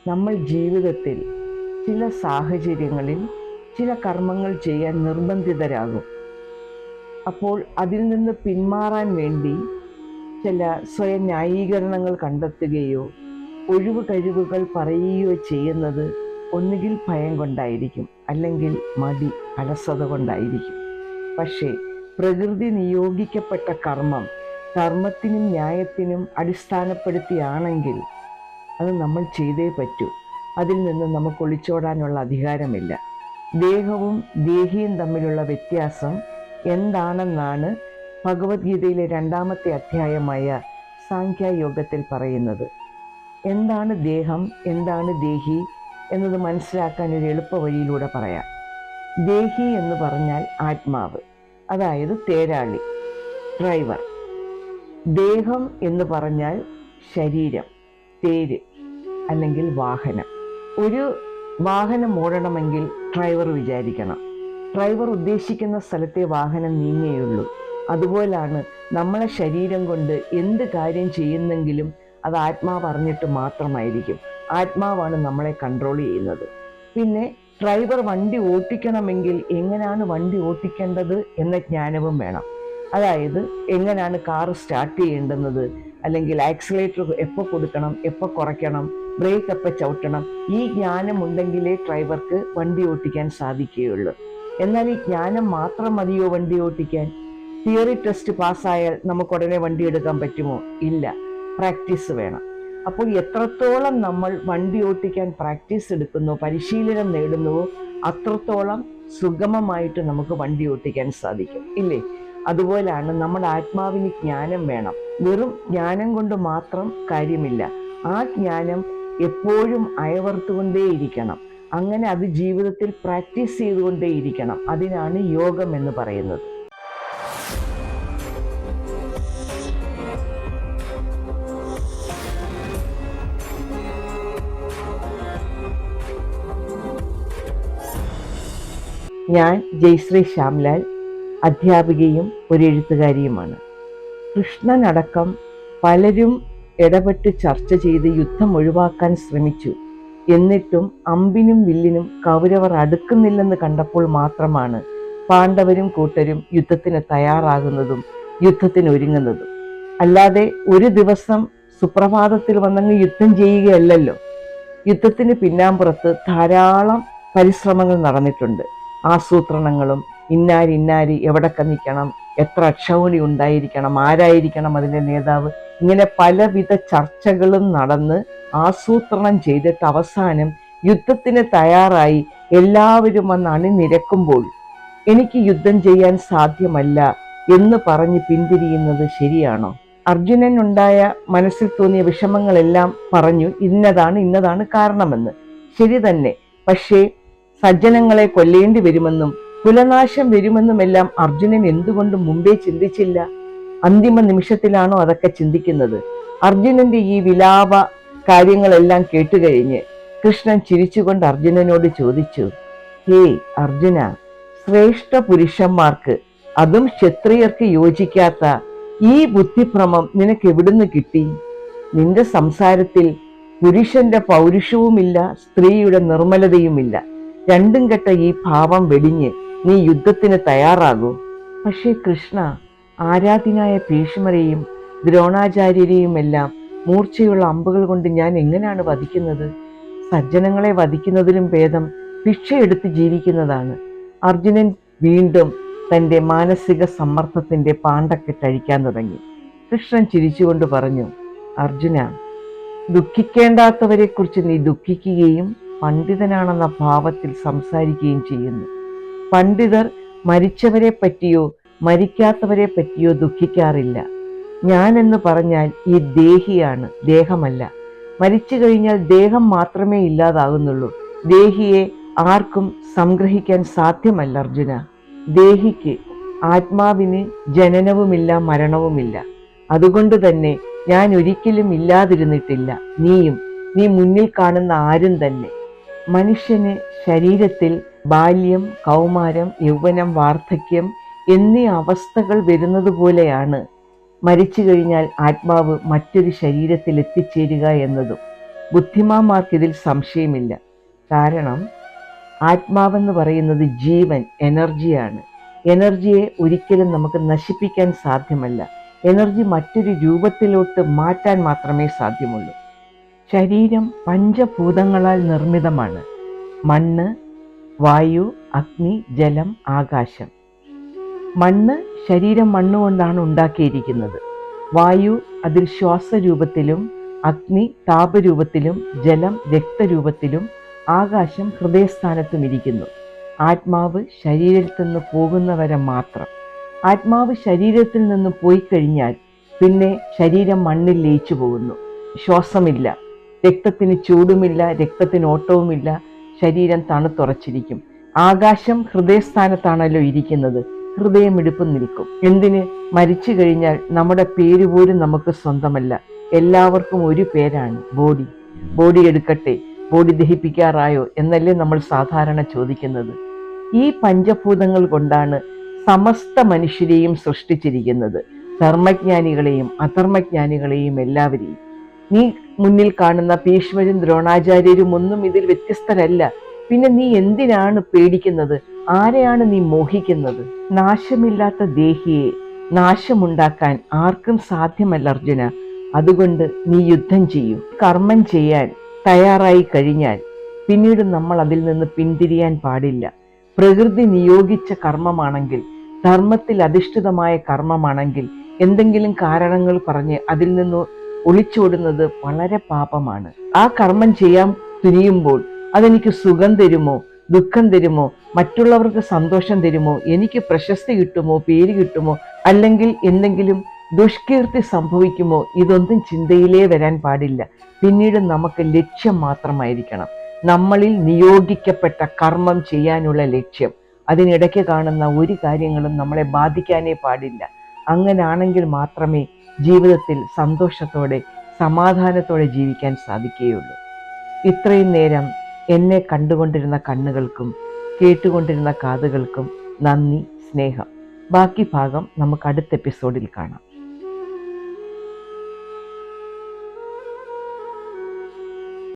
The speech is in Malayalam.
നമ്മൾ ജീവിതത്തിൽ ചില സാഹചര്യങ്ങളിൽ ചില കർമ്മങ്ങൾ ചെയ്യാൻ നിർബന്ധിതരാകും. അപ്പോൾ അതിൽ നിന്ന് പിന്മാറാൻ വേണ്ടി ചില സ്വയം ന്യായീകരണങ്ങൾ കണ്ടെത്തുകയോ ഒഴിവ് കഴിവുകൾ പറയുകയോ ചെയ്യുന്നത് ഒന്നുകിൽ ഭയം കൊണ്ടായിരിക്കും, അല്ലെങ്കിൽ മടി, അലസത കൊണ്ടായിരിക്കും. പക്ഷേ പ്രകൃതി നിയോഗിക്കപ്പെട്ട കർമ്മത്തിനും ന്യായത്തിനും അടിസ്ഥാനപ്പെടുത്തിയാണെങ്കിൽ അത് നമ്മൾ ചെയ്തേ പറ്റൂ. അതിൽ നിന്ന് നമുക്ക് ഒളിച്ചോടാനുള്ള അധികാരമില്ല. ദേഹവും ദേഹിയും തമ്മിലുള്ള വ്യത്യാസം എന്താണെന്നാണ് ഭഗവത്ഗീതയിലെ 2-ാമത്തെ അധ്യായമായ സാഖ്യയോഗത്തിൽ പറയുന്നത്. എന്താണ് ദേഹം, എന്താണ് ദേഹി എന്നത് മനസ്സിലാക്കാൻ ഒരു എളുപ്പ വഴിയിലൂടെ പറയാം. ദേഹി എന്ന് പറഞ്ഞാൽ ആത്മാവ്, അതായത് തേരാളി, ഡ്രൈവർ. ദേഹം എന്ന് പറഞ്ഞാൽ ശരീരം, തേര് അല്ലെങ്കിൽ വാഹനം. ഒരു വാഹനം ഓടണമെങ്കിൽ ഡ്രൈവർ വിചാരിക്കണം. ഡ്രൈവർ ഉദ്ദേശിക്കുന്ന സ്ഥലത്തെ വാഹനം നീങ്ങുകയുള്ളൂ. അതുപോലാണ് നമ്മളെ ശരീരം കൊണ്ട് എന്ത് കാര്യം ചെയ്യുന്നെങ്കിലും അത് ആത്മാവ് അറിഞ്ഞിട്ട് മാത്രമായിരിക്കും. ആത്മാവാണ് നമ്മളെ കൺട്രോൾ ചെയ്യുന്നത്. പിന്നെ ഡ്രൈവർ വണ്ടി ഓട്ടിക്കണമെങ്കിൽ എങ്ങനെയാണ് വണ്ടി ഓട്ടിക്കേണ്ടത് എന്ന ജ്ഞാനവും വേണം. അതായത് എങ്ങനെയാണ് കാറ് സ്റ്റാർട്ട് ചെയ്യേണ്ടുന്നത്, അല്ലെങ്കിൽ ആക്സിലേറ്റർ എപ്പോൾ കൊടുക്കണം, എപ്പോൾ കുറയ്ക്കണം, ബ്രേക്ക് എപ്പോൾ ചവിട്ടണം. ഈ ജ്ഞാനം ഉണ്ടെങ്കിലേ ഡ്രൈവർക്ക് വണ്ടി ഓട്ടിക്കാൻ സാധിക്കുകയുള്ളൂ. എന്നാൽ ഈ ജ്ഞാനം മാത്രം മതിയോ വണ്ടി ഓട്ടിക്കാൻ? തിയറി ടെസ്റ്റ് പാസ്സായാൽ നമുക്ക് ഉടനെ വണ്ടി എടുക്കാൻ പറ്റുമോ? ഇല്ല, പ്രാക്ടീസ് വേണം. അപ്പോൾ എത്രത്തോളം നമ്മൾ വണ്ടി ഓട്ടിക്കാൻ പ്രാക്ടീസ് എടുക്കുന്നു, പരിശീലനം നേടുന്നുവോ, അത്രത്തോളം സുഗമമായിട്ട് നമുക്ക് വണ്ടി ഓട്ടിക്കാൻ സാധിക്കും, ഇല്ലേ? അതുപോലാണ് നമ്മുടെ ആത്മാവിന് ജ്ഞാനം വേണം. വെറും ജ്ഞാനം കൊണ്ട് മാത്രം കാര്യമില്ല. ആ ജ്ഞാനം എപ്പോഴും അയവർത്തുകൊണ്ടേയിരിക്കണം. അങ്ങനെ അത് ജീവിതത്തിൽ പ്രാക്ടീസ് ചെയ്തുകൊണ്ടേയിരിക്കണം. അതിനാണ് യോഗം എന്ന് പറയുന്നത്. ഞാൻ ജയശ്രീ ശ്യാംലാൽ, അധ്യാപികയും ഒരു എഴുത്തുകാരിയുമാണ്. കൃഷ്ണനടക്കം പലരും ഇടപെട്ട് ചർച്ച ചെയ്ത് യുദ്ധം ഒഴിവാക്കാൻ ശ്രമിച്ചു. എന്നിട്ടും അമ്പിനും വില്ലിനും കൗരവർ അടുക്കുന്നില്ലെന്ന് കണ്ടപ്പോൾ മാത്രമാണ് പാണ്ഡവരും കൂട്ടരും യുദ്ധത്തിന് തയ്യാറാകുന്നതും യുദ്ധത്തിന് ഒരുങ്ങുന്നതും. അല്ലാതെ ഒരു ദിവസം സുപ്രഭാതത്തിൽ വന്നങ്ങ് യുദ്ധം ചെയ്യുകയല്ലല്ലോ. യുദ്ധത്തിന് പിന്നാമ്പുറത്ത് ധാരാളം പരിശ്രമങ്ങൾ നടന്നിട്ടുണ്ട്. ആസൂത്രണങ്ങളും ഇന്നാരി എവിടൊക്കെ നിൽക്കണം, എത്ര അക്ഷൗണി ഉണ്ടായിരിക്കണം, ആരായിരിക്കണം അതിൻ്റെ നേതാവ്, ഇങ്ങനെ പലവിധ ചർച്ചകളും നടന്ന് ആസൂത്രണം ചെയ്തിട്ട് അവസാനം യുദ്ധത്തിന് തയ്യാറായി എല്ലാവരും വന്ന് അണിനിരക്കുമ്പോൾ എനിക്ക് യുദ്ധം ചെയ്യാൻ സാധ്യമല്ല എന്ന് പറഞ്ഞ് പിന്തിരിയുന്നത് ശരിയാണോ? അർജുനൻ ഉണ്ടായ മനസ്സിൽ തോന്നിയ വിഷമങ്ങളെല്ലാം പറഞ്ഞു, ഇന്നതാണ് കാരണമെന്ന്. ശരി തന്നെ. പക്ഷേ സജ്ജനങ്ങളെ കൊല്ലേണ്ടി വരുമെന്നും കുലനാശം വരുമെന്നുമെല്ലാം അർജുനൻ എന്തുകൊണ്ട് മുമ്പേ ചിന്തിച്ചില്ല? അന്തിമ നിമിഷത്തിലാണോ അതൊക്കെ ചിന്തിക്കുന്നത്? അർജുനന്റെ ഈ വിലാപ കാര്യങ്ങളെല്ലാം കേട്ടുകഴിഞ്ഞ് കൃഷ്ണൻ ചിരിച്ചുകൊണ്ട് അർജുനനോട് ചോദിച്ചു, ഹേയ് അർജുന, ശ്രേഷ്ഠ പുരുഷന്മാർക്ക്, അതും ക്ഷത്രിയർക്ക് യോജിക്കാത്ത ഈ ബുദ്ധിഭ്രമം നിനക്ക് എവിടുന്ന് കിട്ടി? നിന്റെ സംസാരത്തിൽ പുരുഷന്റെ പൗരുഷവുമില്ല, സ്ത്രീയുടെ നിർമ്മലതയുമില്ല. രണ്ടും കെട്ട ഈ ഭാവം വെടിഞ്ഞ് നീ യുദ്ധത്തിന് തയ്യാറാകൂ. പക്ഷേ കൃഷ്ണ, ആരാധ്യനായ ഭീഷ്മരെയും ദ്രോണാചാര്യരെയുമെല്ലാം മൂർച്ചയുള്ള അമ്പുകൾ കൊണ്ട് ഞാൻ എങ്ങനെയാണ് വധിക്കുന്നത്? സജ്ജനങ്ങളെ വധിക്കുന്നതിലും ഭേദം ഭിക്ഷയെടുത്ത് ജീവിക്കുന്നതാണ്. അർജുനൻ വീണ്ടും തൻ്റെ മാനസിക സമ്മർദ്ദത്തിന്റെ പാണ്ടക്കെട്ടഴിക്കാൻ തുടങ്ങി. കൃഷ്ണൻ ചിരിച്ചുകൊണ്ട് പറഞ്ഞു, അർജുന, ദുഃഖിക്കേണ്ടാത്തവരെ കുറിച്ച് നീ ദുഃഖിക്കുകയും പണ്ഡിതനാണെന്ന ഭാവത്തിൽ സംസാരിക്കുകയും ചെയ്യുന്നു. പണ്ഡിതർ മരിച്ചവരെ പറ്റിയോ മരിക്കാത്തവരെ പറ്റിയോ ദുഃഖിക്കാറില്ല. ഞാൻ എന്ന് പറഞ്ഞാൽ ഈ ദേഹിയാണ്, ദേഹമല്ല. മരിച്ചു കഴിഞ്ഞാൽ ദേഹം മാത്രമേ ഇല്ലാതാകുന്നുള്ളൂ. ദേഹിയെ ആർക്കും സംഗ്രഹിക്കാൻ സാധ്യമല്ല അർജുന. ദേഹിക്ക്, ആത്മാവിന് ജനനവുമില്ല, മരണവുമില്ല. അതുകൊണ്ട് തന്നെ ഞാൻ ഒരിക്കലും ഇല്ലാതിരുന്നിട്ടില്ല. നീ മുന്നിൽ കാണുന്ന ആരും തന്നെ. മനുഷ്യന് ശരീരത്തിൽ ബാല്യം, കൗമാരം, യൗവനം, വാർദ്ധക്യം എന്നീ അവസ്ഥകൾ വരുന്നത് പോലെയാണ് മരിച്ചു കഴിഞ്ഞാൽ ആത്മാവ് മറ്റൊരു ശരീരത്തിൽ എത്തിച്ചേരുക എന്നതും. ബുദ്ധിമാന്മാർക്ക് ഇതിൽ സംശയമില്ല. കാരണം ആത്മാവെന്ന് പറയുന്നത് ജീവൻ, എനർജിയാണ്. എനർജിയെ ഒരിക്കലും നമുക്ക് നശിപ്പിക്കാൻ സാധ്യമല്ല. എനർജി മറ്റൊരു രൂപത്തിലോട്ട് മാറ്റാൻ മാത്രമേ സാധ്യമുള്ളൂ. ശരീരം പഞ്ചഭൂതങ്ങളാൽ നിർമ്മിതമാണ്. മണ്ണ്, വായു, അഗ്നി, ജലം, ആകാശം. മണ്ണ്, ശരീരം മണ്ണുകൊണ്ടാണ് ഉണ്ടാക്കിയിരിക്കുന്നത്. വായു അതിൽ ശ്വാസരൂപത്തിലും, അഗ്നി താപരൂപത്തിലും, ജലം രക്തരൂപത്തിലും, ആകാശം ഹൃദയസ്ഥാനത്തും ഇരിക്കുന്നു. ആത്മാവ് ശരീരത്തിൽ നിന്ന് പോകുന്നവരെ മാത്രം. ആത്മാവ് ശരീരത്തിൽ നിന്ന് പോയി കഴിഞ്ഞാൽ പിന്നെ ശരീരം മണ്ണിൽ ലയിച്ചു പോകുന്നു. ശ്വാസമില്ല, രക്തത്തിന് ചൂടുമില്ല, രക്തത്തിന് ഓട്ടവുമില്ല, ശരീരം തണുത്തുറച്ചിരിക്കും. ആകാശം ഹൃദയസ്ഥാനത്താണല്ലോ ഇരിക്കുന്നത്. ഹൃദയമിടിപ്പ് നിൽക്കും. എന്തിന്? മരിച്ചു കഴിഞ്ഞാൽ നമ്മുടെ പേര് പോലും നമുക്ക് സ്വന്തമല്ല. എല്ലാവർക്കും ഒരു പേരാണ്, ബോഡി. ബോഡി എടുക്കട്ടെ, ബോഡി ദഹിപ്പിക്കാറായോ എന്നല്ലേ നമ്മൾ സാധാരണ ചോദിക്കുന്നത്. ഈ പഞ്ചഭൂതങ്ങൾ കൊണ്ടാണ് സമസ്ത മനുഷ്യരെയും സൃഷ്ടിച്ചിരിക്കുന്നത്, ധർമ്മജ്ഞാനികളെയും അധർമ്മജ്ഞാനികളെയും എല്ലാവരെയും. നീ മുന്നിൽ കാണുന്ന ഭീഷ്മരും ദ്രോണാചാര്യരും ഒന്നും ഇതിൽ വ്യത്യസ്തരല്ല. പിന്നെ നീ എന്തിനാണ് പേടിക്കുന്നത്? ആരെയാണ് നീ മോഹിക്കുന്നത്? നാശമില്ലാത്ത ദേഹിയെ നാശമുണ്ടാക്കാൻ ആർക്കും സാധ്യമല്ല അർജുന. അതുകൊണ്ട് നീ യുദ്ധം ചെയ്യൂ. കർമ്മം ചെയ്യാൻ തയ്യാറായി കഴിഞ്ഞാൽ പിന്നീട് നമ്മൾ അതിൽ നിന്ന് പിന്തിരിയാൻ പാടില്ല. പ്രകൃതി നിയോഗിച്ച കർമ്മമാണെങ്കിൽ, ധർമ്മത്തിൽ അധിഷ്ഠിതമായ കർമ്മമാണെങ്കിൽ എന്തെങ്കിലും കാരണങ്ങൾ പറഞ്ഞ് അതിൽ നിന്ന് ഒളിച്ചോടുന്നത് വളരെ പാപമാണ്. ആ കർമ്മം ചെയ്യാൻ തുനിയുമ്പോൾ അതെനിക്ക് സുഖം തരുമോ, ദുഃഖം തരുമോ, മറ്റുള്ളവർക്ക് സന്തോഷം തരുമോ, എനിക്ക് പ്രശസ്തി കിട്ടുമോ, പേര് കിട്ടുമോ, അല്ലെങ്കിൽ എന്തെങ്കിലും ദുഷ്കീർത്തി സംഭവിക്കുമോ, ഇതൊന്നും ചിന്തയിലേ വരാൻ പാടില്ല. പിന്നീട് നമുക്ക് ലക്ഷ്യം മാത്രമായിരിക്കണം, നമ്മളിൽ നിയോഗിക്കപ്പെട്ട കർമ്മം ചെയ്യാനുള്ള ലക്ഷ്യം. അതിനിടയ്ക്ക് കാണുന്ന ഒരു കാര്യങ്ങളും നമ്മളെ ബാധിക്കാനേ പാടില്ല. അങ്ങനാണെങ്കിൽ മാത്രമേ ജീവിതത്തിൽ സന്തോഷത്തോടെ സമാധാനത്തോടെ ജീവിക്കാൻ സാധിക്കുകയുള്ളൂ. ഇത്രയും നേരം എന്നെ കണ്ടുകൊണ്ടിരുന്ന കണ്ണുകൾക്കും കേട്ടുകൊണ്ടിരുന്ന കാതുകൾക്കും നന്ദി, സ്നേഹം. ബാക്കി ഭാഗം നമുക്ക് അടുത്ത എപ്പിസോഡിൽ കാണാം.